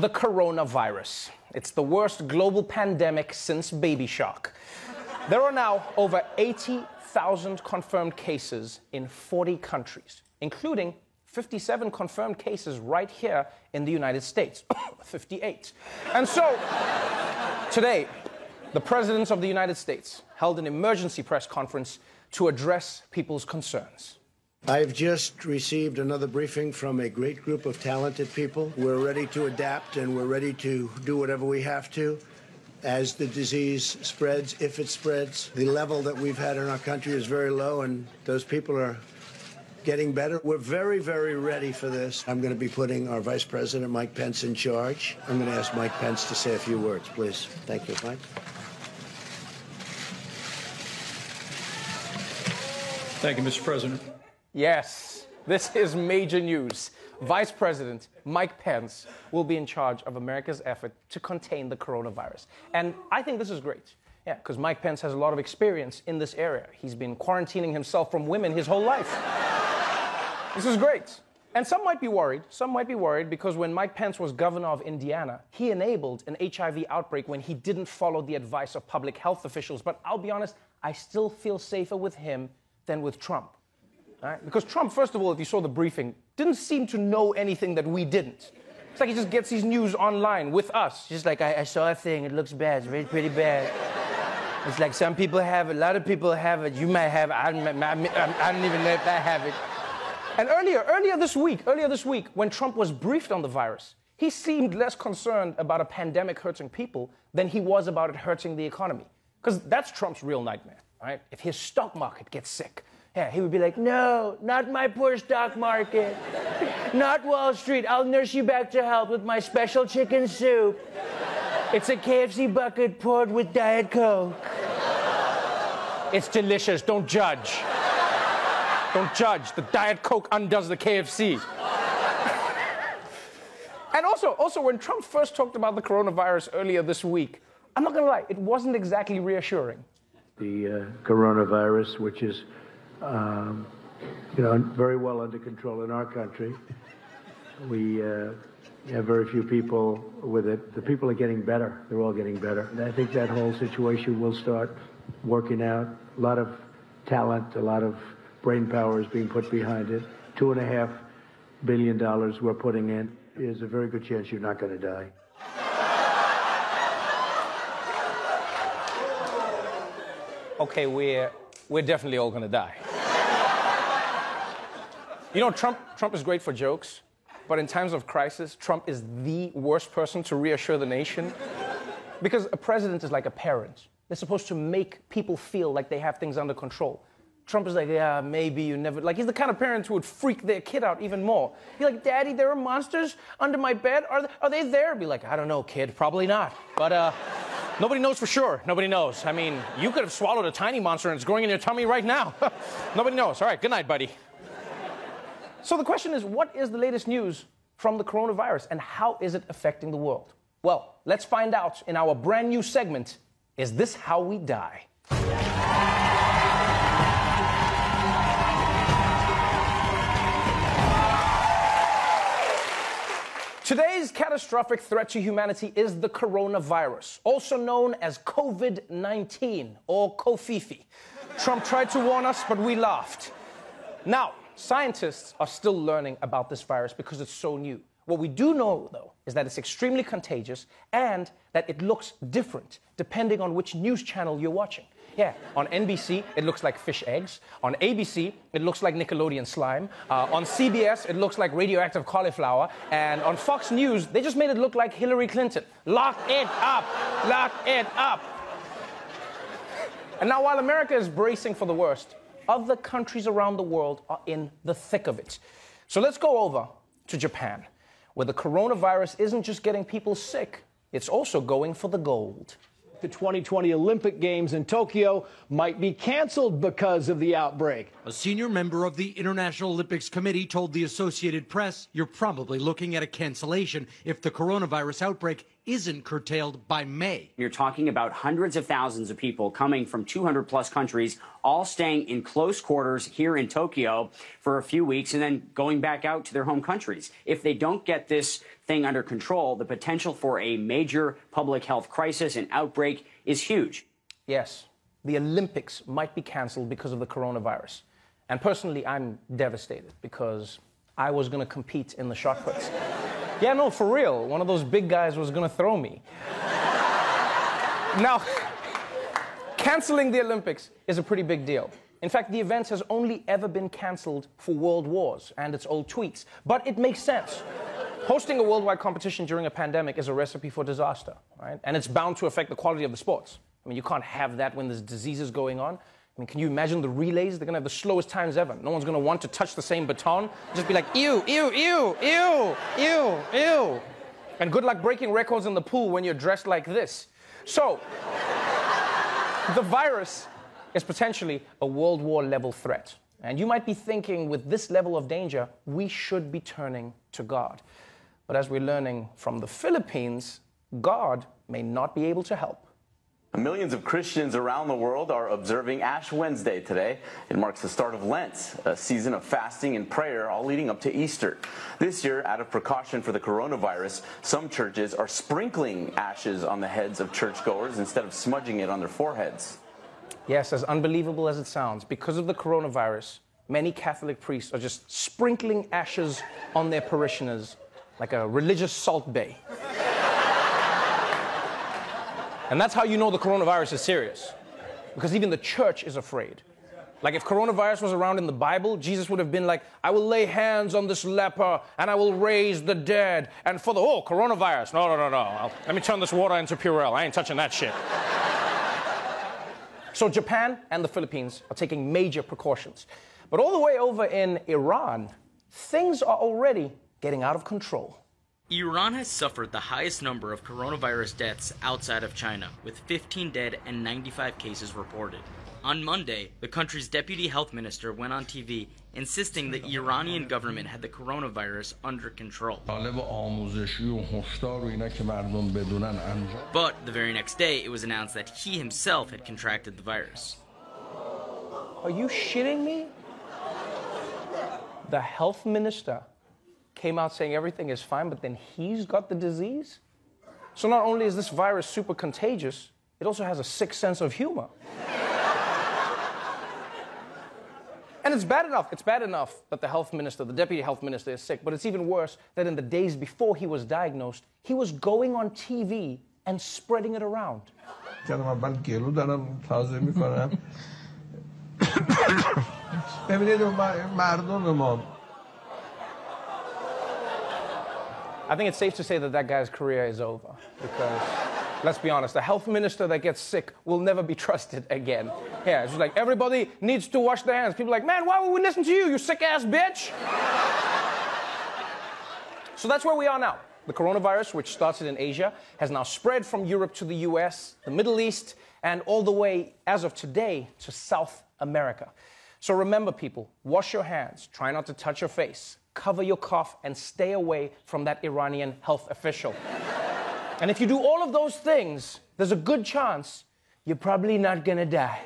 The coronavirus. It's the worst global pandemic since Baby Shark. There are now over 80,000 confirmed cases in 40 countries, including 57 confirmed cases right here in the United States. 58. And so, today, the President of the United States held an emergency press conference to address people's concerns. I've just received another briefing from a great group of talented people. We're ready to adapt and we're ready to do whatever we have to as the disease spreads, if it spreads. The level that we've had in our country is very low and those people are getting better. We're very, very ready for this. I'm going to be putting our Vice President, Mike Pence, in charge. I'm going to ask Mike Pence to say a few words, please. Thank you, Mike. Thank you, Mr. President. Yes, this is major news. Vice President Mike Pence will be in charge of America's effort to contain the coronavirus. And I think this is great. Yeah, because Mike Pence has a lot of experience in this area. He's been quarantining himself from women his whole life. This is great. And some might be worried because when Mike Pence was governor of Indiana, he enabled an HIV outbreak when he didn't follow the advice of public health officials. But I'll be honest, I still feel safer with him than with Trump. Right? Because Trump, first of all, if you saw the briefing, didn't seem to know anything that we didn't. It's like he just gets his news online with us. Just like, I saw a thing, it looks bad, it's really pretty bad. It's like some people have it, a lot of people have it, you might have it, I don't even know if I have it. And earlier this week, when Trump was briefed on the virus, he seemed less concerned about a pandemic hurting people than he was about it hurting the economy. Because that's Trump's real nightmare, right? If his stock market gets sick, yeah, he would be like, no, not my poor stock market. Not Wall Street. I'll nurse you back to health with my special chicken soup. It's a KFC bucket poured with Diet Coke. It's delicious. Don't judge. Don't judge. The Diet Coke undoes the KFC. And also, when Trump first talked about the coronavirus earlier this week, I'm not going to lie, it wasn't exactly reassuring. The coronavirus, which is very well under control in our country. We have very few people with it. The people are getting better. They're all getting better. And I think that whole situation will start working out. A lot of talent, a lot of brain power is being put behind it. $2.5 billion we're putting in. There's a very good chance you're not going to die. Okay, we're definitely all gonna die. You know, Trump is great for jokes, but in times of crisis, Trump is the worst person to reassure the nation. Because a president is like a parent. They're supposed to make people feel like they have things under control. Trump is like, yeah, maybe you never... Like, he's the kind of parent who would freak their kid out even more. He's like, Daddy, there are monsters under my bed. Are they there? Be like, I don't know, kid, probably not. But, nobody knows for sure. Nobody knows. I mean, you could have swallowed a tiny monster and it's growing in your tummy right now. Nobody knows. All right, good night, buddy. So the question is, what is the latest news from the coronavirus and how is it affecting the world? Well, let's find out in our brand new segment, Is This How We Die? Today's catastrophic threat to humanity is the coronavirus, also known as COVID-19 or Kofifi. Trump tried to warn us, but we laughed. Now, scientists are still learning about this virus because it's so new. What we do know, though, is that it's extremely contagious and that it looks different depending on which news channel you're watching. Yeah, on NBC, it looks like fish eggs. On ABC, it looks like Nickelodeon slime. On CBS, it looks like radioactive cauliflower. And on Fox News, they just made it look like Hillary Clinton. Lock it up! Lock it up! And now, while America is bracing for the worst, other countries around the world are in the thick of it. So let's go over to Japan, where the coronavirus isn't just getting people sick, it's also going for the gold. The 2020 Olympic Games in Tokyo might be canceled because of the outbreak. A senior member of the International Olympics Committee told the Associated Press, you're probably looking at a cancellation if the coronavirus outbreak isn't curtailed by May. You're talking about hundreds of thousands of people coming from 200-plus countries, all staying in close quarters here in Tokyo for a few weeks and then going back out to their home countries. If they don't get this thing under control, the potential for a major public health crisis and outbreak is huge. Yes, the Olympics might be canceled because of the coronavirus. And personally, I'm devastated because I was going to compete in the shot puts. Yeah, no, for real. One of those big guys was going to throw me. Now, canceling the Olympics is a pretty big deal. In fact, the event has only ever been canceled for world wars and its old tweets. But it makes sense. Hosting a worldwide competition during a pandemic is a recipe for disaster, right? And it's bound to affect the quality of the sports. I mean, you can't have that when there's diseases going on. I mean, can you imagine the relays? They're going to have the slowest times ever. No one's going to want to touch the same baton. Just be like, ew, ew, ew, ew, ew, ew. And good luck breaking records in the pool when you're dressed like this. So, the virus is potentially a World War level threat. And you might be thinking, with this level of danger, we should be turning to God. But as we're learning from the Philippines, God may not be able to help. Millions of Christians around the world are observing Ash Wednesday today. It marks the start of Lent, a season of fasting and prayer, all leading up to Easter. This year, out of precaution for the coronavirus, some churches are sprinkling ashes on the heads of churchgoers instead of smudging it on their foreheads. Yes, as unbelievable as it sounds, because of the coronavirus, many Catholic priests are just sprinkling ashes on their parishioners like a religious salt bay. And that's how you know the coronavirus is serious. Because even the church is afraid. Like if coronavirus was around in the Bible, Jesus would have been like, I will lay hands on this leper and I will raise the dead. And for the, coronavirus, no. Let me turn this water into Purell. I ain't touching that shit. So Japan and the Philippines are taking major precautions. But all the way over in Iran, things are already getting out of control. Iran has suffered the highest number of coronavirus deaths outside of China, with 15 dead and 95 cases reported. On Monday, the country's deputy health minister went on TV insisting the Iranian government had the coronavirus under control. But the very next day, it was announced that he himself had contracted the virus. Are you shitting me? The health minister came out saying everything is fine, but then he's got the disease? So not only is this virus super contagious, it also has a sick sense of humor. And it's bad enough that the health minister, the deputy health minister, is sick, but it's even worse that in the days before he was diagnosed, he was going on TV and spreading it around. I think it's safe to say that that guy's career is over, because, let's be honest, a health minister that gets sick will never be trusted again. Yeah, it's just like, everybody needs to wash their hands. People are like, man, why would we listen to you, you sick-ass bitch? So that's where we are now. The coronavirus, which started in Asia, has now spread from Europe to the US, the Middle East, and all the way, as of today, to South America. So remember, people, wash your hands, try not to touch your face, cover your cough, and stay away from that Iranian health official. And if you do all of those things, there's a good chance you're probably not gonna die.